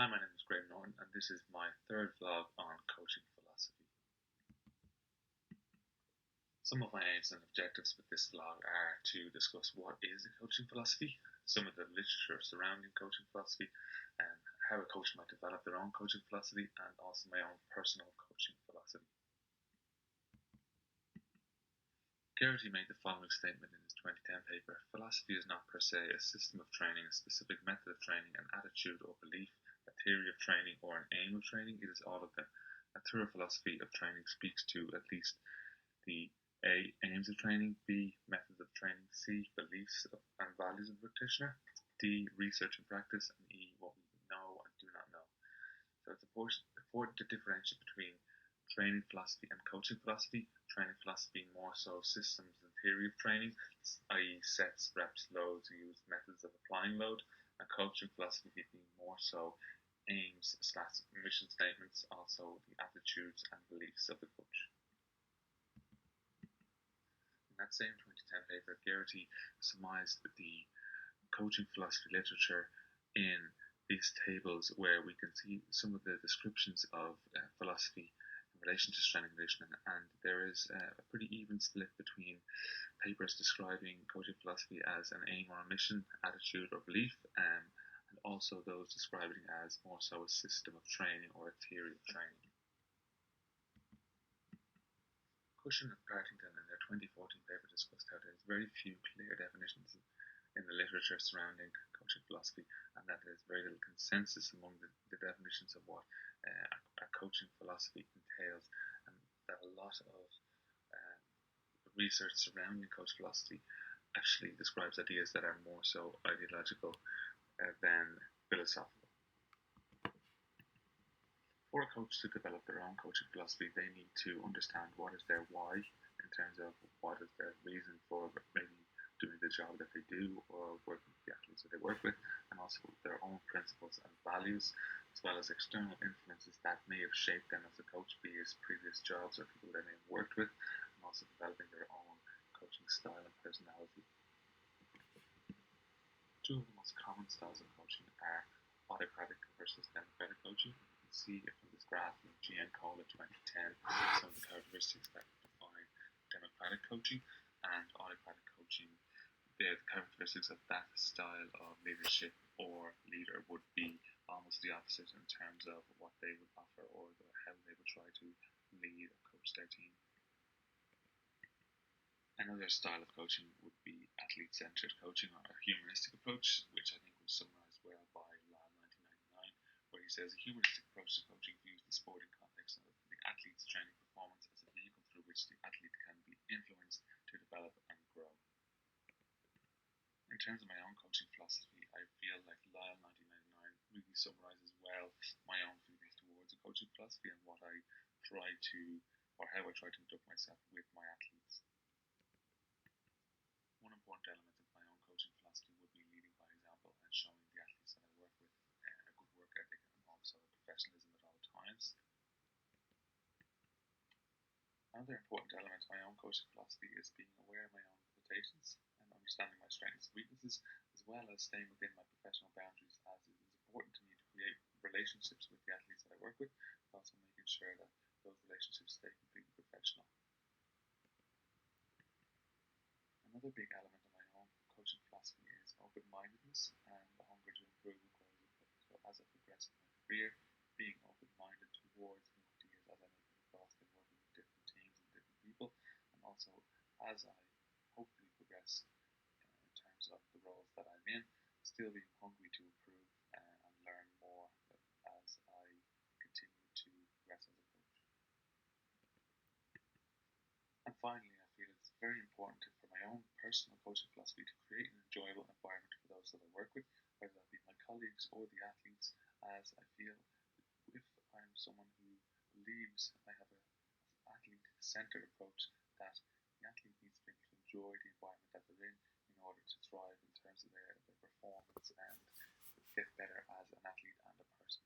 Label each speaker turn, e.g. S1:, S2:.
S1: Hi, my name is Graham Norton, and this is my third vlog on coaching philosophy. Some of my aims and objectives with this vlog are to discuss what is a coaching philosophy, some of the literature surrounding coaching philosophy, and how a coach might develop their own coaching philosophy, and also my own personal coaching philosophy. Garrity made the following statement in his 2010 paper: philosophy is not per se a system of training, a specific method of training, an attitude or belief, a theory of training, or an aim of training. It is all of them. A thorough philosophy of training speaks to at least the A. Aims of training, B. Methods of training, C. Beliefs and values of the practitioner, D. Research and practice, and E. What we know and do not know. So it's important to differentiate between training philosophy and coaching philosophy. Training philosophy more so systems and theory of training, i.e. sets, reps, loads, use methods of applying load, and coaching philosophy being more so aims / mission statements, also the attitudes and beliefs of the coach. In that same 2010 paper, Garrity surmised the coaching philosophy literature in these tables where we can see some of the descriptions of philosophy in relation to strength and conditioning, and there is a pretty even split between papers describing coaching philosophy as an aim or a mission, attitude or belief, and also those describing it as more so a system of training or a theory of training. Cushion and Partington in their 2014 paper discussed how there is very few clear definitions in the literature surrounding coaching philosophy, and that there is very little consensus among the definitions of what a coaching philosophy entails, and that a lot of research surrounding coach philosophy actually describes ideas that are more so ideological than philosophical. For a coach to develop their own coaching philosophy, they need to understand what is their why in terms of what is their reason for maybe doing the job that they do or working with the athletes that they work with, and also their own principles and values, as well as external influences that may have shaped them as a coach, be it previous jobs or people they may have worked with, and also developing their own coaching style and personality. Two of the most common styles of coaching are autocratic versus democratic coaching. See from this graph in GN Cola 2010 some of the characteristics that define democratic coaching and autocratic coaching. The characteristics of that style of leadership or leader would be almost the opposite in terms of what they would offer or how they would try to lead or coach their team. Another style of coaching would be athlete-centered coaching or a humanistic approach, which I think was summarized well by where he says a humanistic approach to coaching views the sporting context of the athlete's training performance as a vehicle through which the athlete can be influenced to develop and grow. In terms of my own coaching philosophy, I feel like Lyle 1999 really summarizes well my own feelings towards a coaching philosophy and what I try to, or how I try to conduct myself with my athletes. One important element of my own coaching philosophy would be leading by example and showing the athletes that I work with a good work ethic and also professionalism at all times. Another important element of my own coaching philosophy is being aware of my own limitations and understanding my strengths and weaknesses, as well as staying within my professional boundaries, as it is important to me to create relationships with the athletes that I work with, but also making sure that those relationships stay completely professional. Another big element of my own coaching philosophy is open-mindedness and the hunger to improve and grow as a coach. So as I progress in my career, being open-minded towards new ideas as I make them across and working with different teams and different people, and also as I hopefully progress in terms of the roles that I'm in, still being hungry to improve and learn more as I continue to progress as a coach. And finally, I feel it's very important for my own personal coaching philosophy to create an enjoyable environment for those that I work with, whether that be my colleagues or the athletes, as I feel if I'm someone who believes I have an athlete-centered approach, that the athlete needs to be able to enjoy the environment that they're in order to thrive in terms of their performance and get better as an athlete and a person.